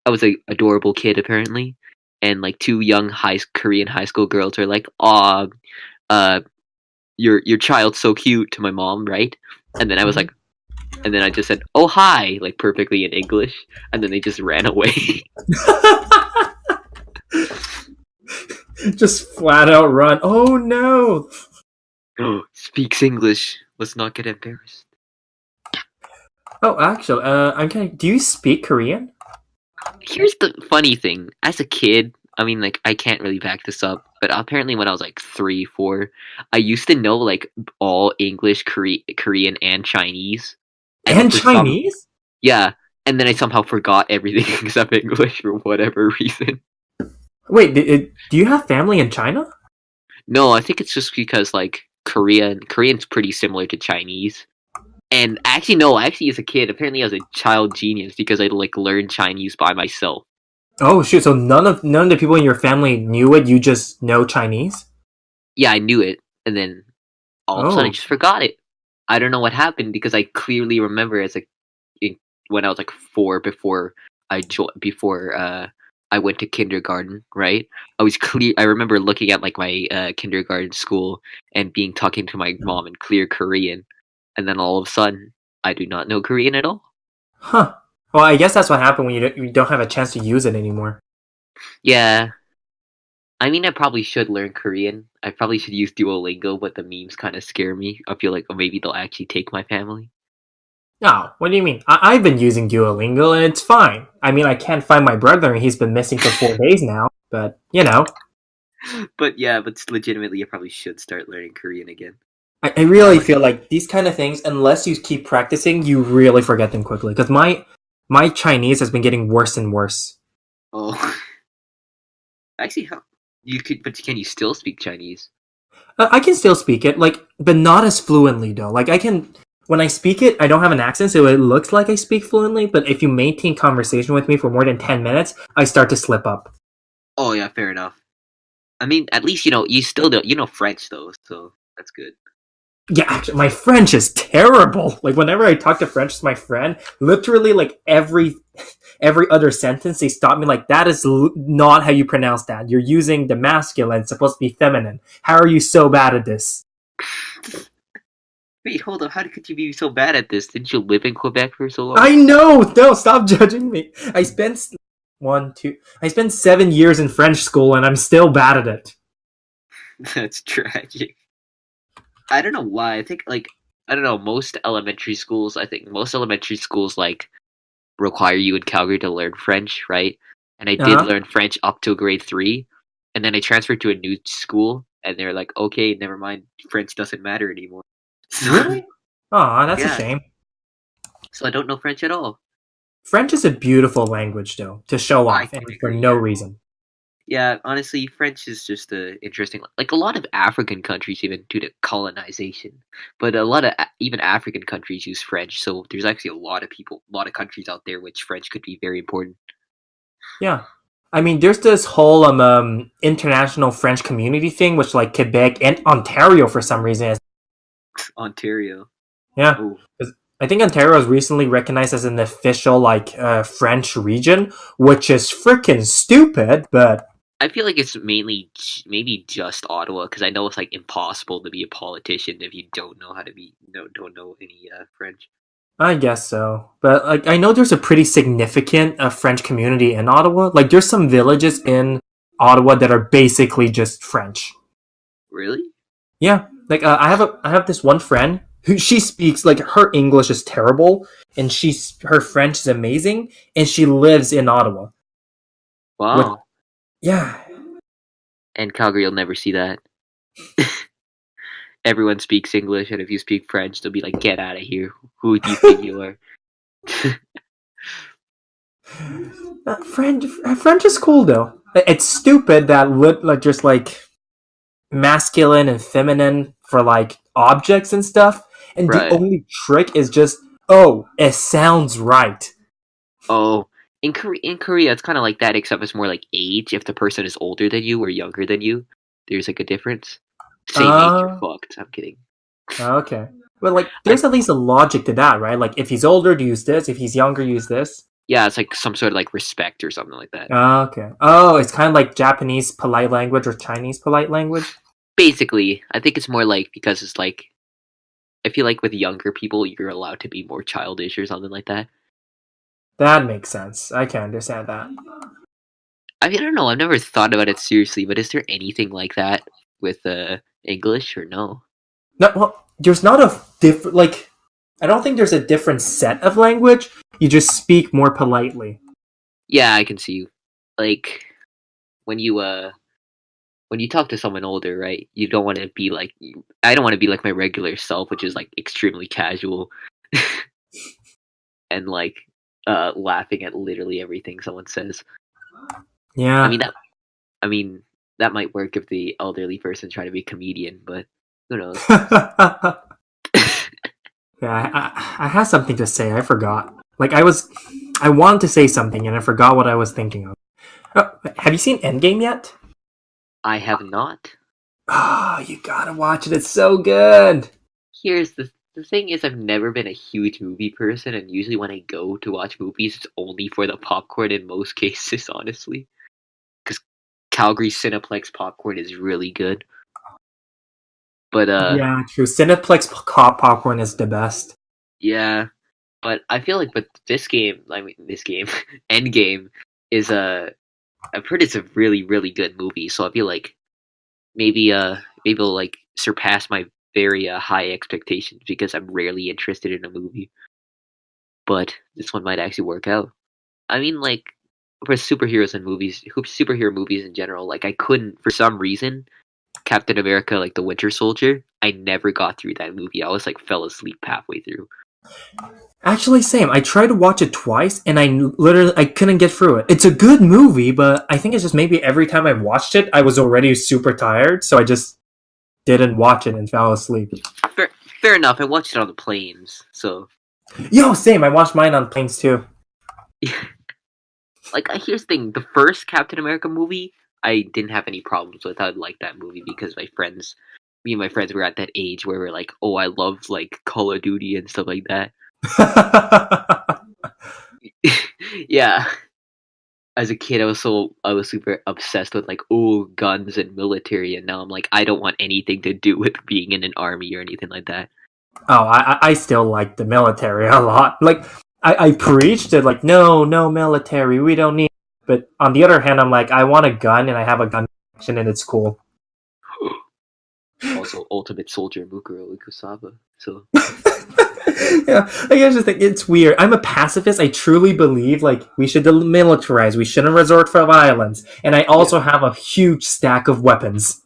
I was a adorable kid apparently, and like two young Korean high school girls were like, "Aw, uh, your child's so cute" to my mom, right? And then I was like, and then I just said, "Oh hi," like perfectly in English, and then they just ran away. Just flat out run. Oh no. Oh, speaks English. Let's not get embarrassed. Oh, actually, I'm kind of. Do you speak Korean? Here's the funny thing. As a kid, I mean, like, I can't really back this up, but apparently when I was like 3, 4, I used to know like all English, Korean, and Chinese, and then And for some, Chinese? yeah, and then I somehow forgot everything except English for whatever reason. Wait, do you have family in China? No, I think it's just because like Korean's pretty similar to Chinese. And actually, no, actually, as a kid, apparently I was a child genius because I like learned Chinese by myself. Oh shoot! So none of the people in your family knew it. You just know Chinese. Yeah, I knew it, and then all of a sudden I Oh. just forgot it. I don't know what happened because I clearly remember when I was like 4 before I went to kindergarten, right? I remember looking at like my kindergarten school and talking to my mom in clear Korean, and then all of a sudden I do not know Korean at all. Huh. Well, I guess that's what happened when you don't have a chance to use it anymore. Yeah, I mean I probably should learn Korean. I probably should use Duolingo, but the memes kind of scare me. I feel like maybe they'll actually take my family. Oh, what do you mean? I've been using Duolingo and it's fine. I mean, I can't find my brother and he's been missing for 4 days now, but you know. But yeah, but legitimately, I probably should start learning Korean again. I really feel like these kind of things, unless you keep practicing, you really forget them quickly. Because my Chinese has been getting worse and worse. Oh, actually, how you could? But can you still speak Chinese? I can still speak it, like, but not as fluently though. Like I can, when I speak it, I don't have an accent, so it looks like I speak fluently. But if you maintain conversation with me for more than 10 minutes, I start to slip up. Oh yeah, fair enough. I mean, at least you still know French though, so that's good. Yeah, actually, my French is terrible. Like whenever I talk to French with my friend, literally like every other sentence they stop me like that is not how you pronounce that. You're using the masculine, it's supposed to be feminine. How are you so bad at this? Wait, hold on. How could you be so bad at this? Didn't you live in Quebec for so long? I know. No, stop judging me. I spent 7 years in French school and I'm still bad at it. That's tragic. I don't know why. I don't know. I think most elementary schools like require you in Calgary to learn French, right? And I did Uh-huh. learn French up till grade 3, and then I transferred to a new school, and they're like, "Okay, never mind. French doesn't matter anymore." So Really? Aw, that's a yeah, shame. so I don't know French at all. French is a beautiful language, though, to show I off, can and for agree. no Yeah, reason. yeah. Honestly, French is just interesting. Like a lot of African countries, even due to colonization, but a lot of even African countries use French. So there's actually a lot of countries out there which French could be very important. Yeah. I mean, there's this whole international French community thing, which like Quebec and Ontario for some reason is. Ontario. Yeah, Oh, 'cause I think Ontario was recently recognized as an official like French region, which is freaking stupid. But I feel like it's maybe just Ottawa because I know it's like impossible to be a politician if you don't know how to be don't know any French. I guess so. But like, I know there's a pretty significant French community in Ottawa. Like, there's some villages in Ottawa that are basically just French. Really? Yeah, like I have this one friend who she speaks like her English is terrible and her French is amazing and she lives in Ottawa. Which Wow. yeah, And Calgary, you'll never see that. Everyone speaks English, and if you speak French, they'll be like, "Get out of here! Who do you think you are?" French is cool though. It's stupid that like just like masculine and feminine for like objects and stuff, and the Right. only trick is just oh, it sounds right. Oh, in Korea, it's kind of like that, except it's more like age. If the person is older than you or younger than you, there's like a difference. Same age, you're Uh fucked. I'm kidding. okay. But like, I there's at least a logic to that, right? Like, if he's older, to use this. If he's younger, use this. Yeah, it's like some sort of like respect or something like that. Okay. Oh, it's kind of like Japanese polite language or Chinese polite language. Basically, I think it's more like because it's like I feel like with younger people, you're allowed to be more childish or something like that. That makes sense. I can understand that. I mean, I don't know. I've never thought about it seriously, but is there anything like that with English or no? No, well, there's not a different like. I don't think there's a different set of language. You just speak more politely. Yeah, I can see you. Like when you when you talk to someone older, right? You don't want to be like I don't want to be like my regular self, which is like extremely casual and like laughing at literally everything someone says. I Yeah. mean that I mean that might work if the elderly person's trying to be a comedian, but who knows? Yeah, I had something to say. I forgot. I wanted to say something and I forgot what I was thinking of. Have you seen Endgame yet? I have not. Oh, you gotta watch it. It's so good. Here's the thing is I've never been a huge movie person, and usually when I go to watch movies, it's only for the popcorn in most cases, honestly. Because Calgary Cineplex popcorn is really good. But Yeah, true. Cineplex popcorn is the best. yeah. But I feel like with this game, I mean this game, Endgame is I've heard it's a really really good movie, so I feel like maybe it'll like surpass my very high expectations because I'm rarely interested in a movie. But this one might actually work out. I mean, like for superheroes and movies, superhero movies in general, like I couldn't for some reason Captain America, like the Winter Soldier, I never got through that movie. I always like fell asleep halfway through. Actually, same. I tried to watch it twice, and I couldn't get through it. It's a good movie, but I think it's just maybe every time I watched it, I was already super tired, so I just didn't watch it and fell asleep. Fair, fair enough. I watched it on the planes, so Yo, same. I watched mine on planes too. like here's the thing: the first Captain America movie, I didn't have any problems with. I liked that movie because me and my friends were at that age where we're like, oh, I love like Call of Duty and stuff like that. Yeah, as a kid, I was super obsessed with like oh guns and military, and now I'm like I don't want anything to do with being in an army or anything like that. Oh, I still like the military a lot. Like, I preached it, like, no, no military, we don't need it. But on the other hand, I'm like, I want a gun, and I have a gun collection, and it's cool. Also, Ultimate Soldier Mukuro Ikusaba. So Yeah, I guess just think it's weird. I'm a pacifist. I truly believe like we should demilitarize. We shouldn't resort for violence. And I also have a huge stack of weapons.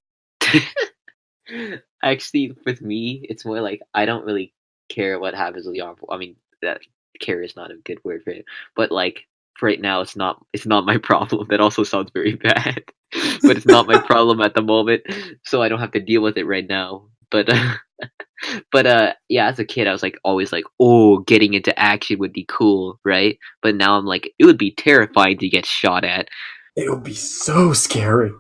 actually, with me, it's more like I don't really care what happens with the armed. I mean, that care is not a good word for it, but like for right now, it's not my problem. That also sounds very bad, but it's not my problem at the moment, so I don't have to deal with it right now. But yeah, as a kid, I was like always like, oh, getting into action would be cool, right? But now I'm like, it would be terrifying to get shot at. It would be so scary.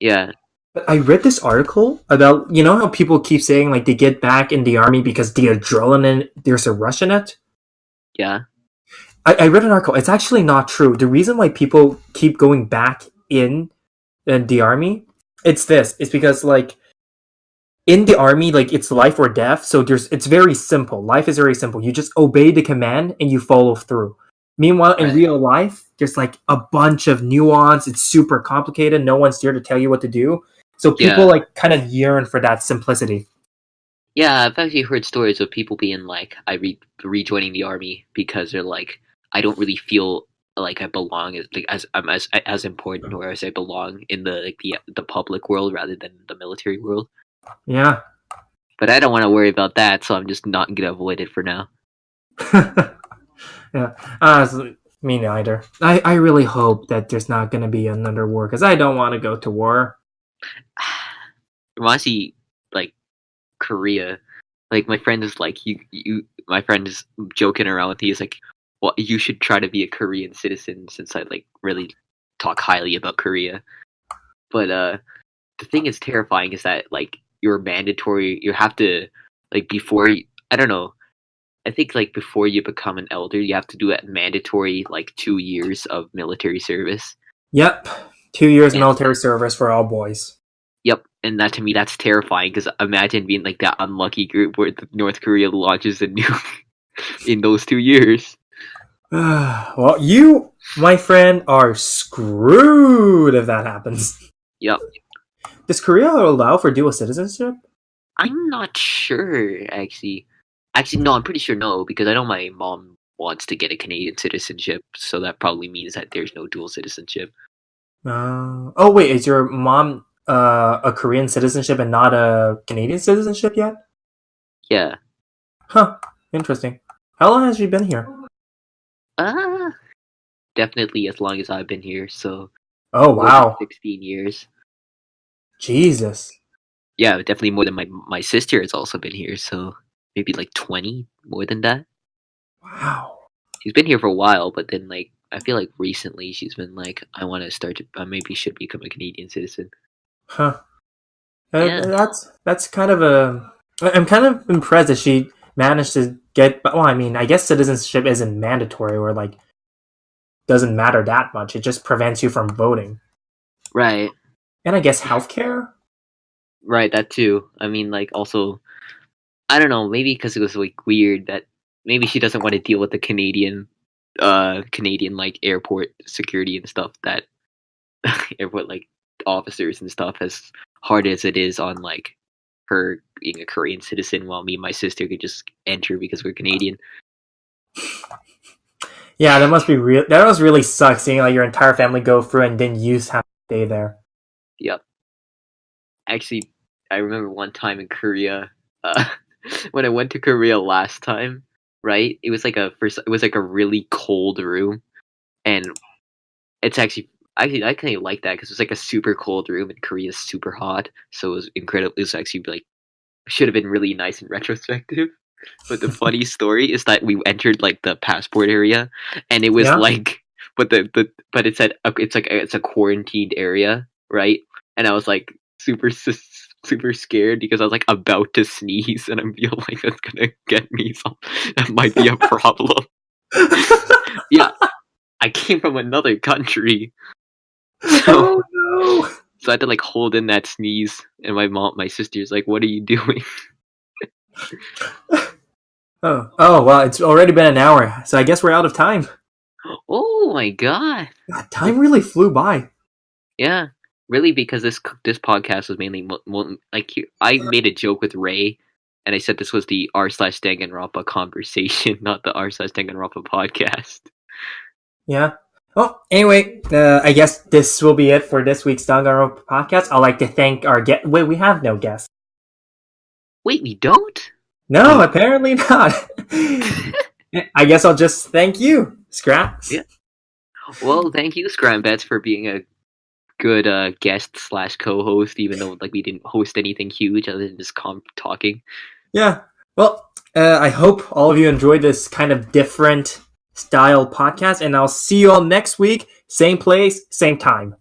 Yeah, But I read this article about how people keep saying like they get back in the army because the adrenaline there's a rush in it. yeah, I read an article. It's actually not true. The reason why people keep going back in the army, it's this. It's because like in the army, like it's life or death. So it's very simple. Life is very simple. You just obey the command and you follow through. Meanwhile, in right. real life, there's like a bunch of nuance. It's super complicated. No one's there to tell you what to do. So people Yeah, like kind of yearn for that simplicity. yeah. I've actually heard stories of people being like, rejoining the army because they're like, I don't really feel like I belong as like as I'm as important or as I belong in the like the public world rather than the military world. Yeah. But I don't want to worry about that, so I'm just not gonna avoid it for now. Yeah. Me neither. I really hope that there's not going to be another war because I don't want to go to war. Reminds me like Korea. Like my friend is like you my friend is joking around with me. He's like, well, you should try to be a Korean citizen since I like really talk highly about Korea. But the thing is terrifying is that like you're mandatory. You have to like I don't know. I think like before you become an elder, you have to do a mandatory like 2 years of military service. Yep. 2 years And military service for all boys. yep, and that to me that's terrifying because imagine being like that unlucky group where North Korea launches a nuke in those 2 years. Well, you, my friend, are screwed if that happens. Yep. Does Korea allow for dual citizenship? I'm not sure actually. Actually, no, I'm pretty sure no because I know my mom wants to get a Canadian citizenship, so that probably means that there's no dual citizenship. Oh, wait, is your mom a Korean citizenship and not a Canadian citizenship yet? Yeah. Huh. Interesting. How long has she been here? Uh definitely as long as I've been here, so Oh, more than wow. 16 years. Jesus. Yeah, definitely more than my sister has also been here, so maybe like 20 more than that. Wow. She's been here for a while, but then like I feel like recently she's been like, I want to start to maybe should become a Canadian citizen. Huh. Yeah. That's kind of a. I'm kind of impressed that she managed to get. Well, I mean, I guess citizenship isn't mandatory or like doesn't matter that much. It just prevents you from voting. Right. And I guess healthcare. Right. That too. I mean, like also, I don't know. Maybe because it was like weird that maybe she doesn't want to deal with the Canadian like airport security and stuff that airport like officers and stuff as hard as it is on like her being a Korean citizen while me and my sister could just enter because we're Canadian. Yeah, that must be real. That must really suck seeing like your entire family go through and then you have to stay there. Yep. Actually, I remember one time in Korea, when I went to Korea last time, right? It was like a really cold room, and it's actually I kind of like that because it's like a super cold room and Korea's super hot, so it was incredible. It was actually like should have been really nice in retrospective. But the funny story is that we entered like the passport area, and it was Yeah. like, but it said it's a quarantined area, right? And I was like super scared because I was like about to sneeze, and I feel like that's gonna get me some. That might be a problem. Yeah, I came from another country, so Oh no. so I had to like hold in that sneeze, and my sister's like, "What are you doing?" Oh well, it's already been an hour, so I guess we're out of time. Oh my god! God, time really flew by. Yeah, really, because this podcast was mainly like I made a joke with Ray, and I said this was the r/danganronpa conversation, not the r/danganronpa podcast. Yeah. Well, anyway, I guess this will be it for this week's danganronpa podcast. I'd like to thank our guest. Wait, we have no guest. Wait, we don't? No, apparently not. I guess I'll just thank you, Skraxx. Yeah. Well, thank you, Skranbets, for being a good guest/co-host, even though like we didn't host anything huge other than just talking. Yeah. Well, I hope all of you enjoyed this kind of different style podcast, and I'll see you all next week. Same place, same time.